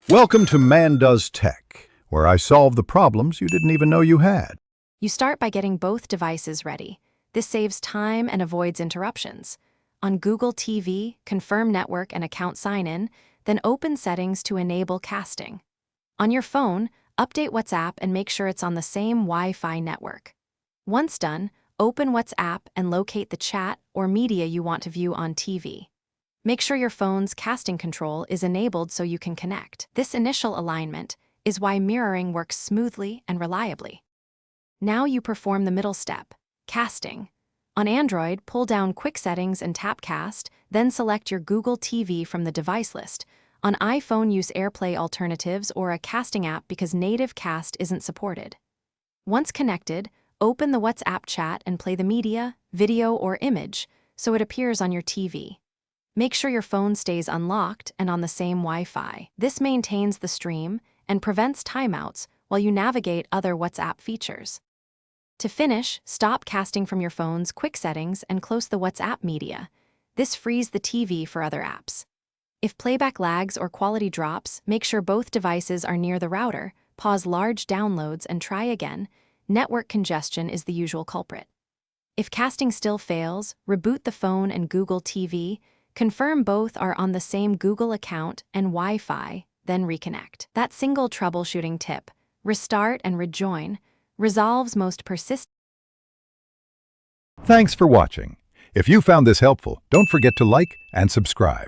Welcome to Man Does Tech, where I solve the problems you didn't even know you had. You start by getting both devices ready. This saves time and avoids interruptions. On Google TV, confirm network and account sign-in, then open settings to enable casting. On your phone, update WhatsApp and make sure it's on the same Wi-Fi network. Once done, open WhatsApp and locate the chat or media you want to view on TV. Make sure your phone's casting control is enabled so you can connect. This initial alignment is why mirroring works smoothly and reliably. Now you perform the middle step, casting. On Android, pull down Quick Settings and tap Cast, then select your Google TV from the device list. On iPhone, use AirPlay alternatives or a casting app because native cast isn't supported. Once connected, open the WhatsApp chat and play the media, video, or image so it appears on your TV. Make sure your phone stays unlocked and on the same Wi-Fi. This maintains the stream and prevents timeouts while you navigate other WhatsApp features. To finish, stop casting from your phone's Quick Settings and close the WhatsApp media. This frees the TV for other apps. If playback lags or quality drops, make sure both devices are near the router, pause large downloads and try again. Network congestion is the usual culprit. If casting still fails, reboot the phone and Google TV. Confirm both are on the same Google account and Wi-Fi, then reconnect. That single troubleshooting tip, restart and rejoin, resolves most persistent. Thanks for watching. If you found this helpful, don't forget to like and subscribe.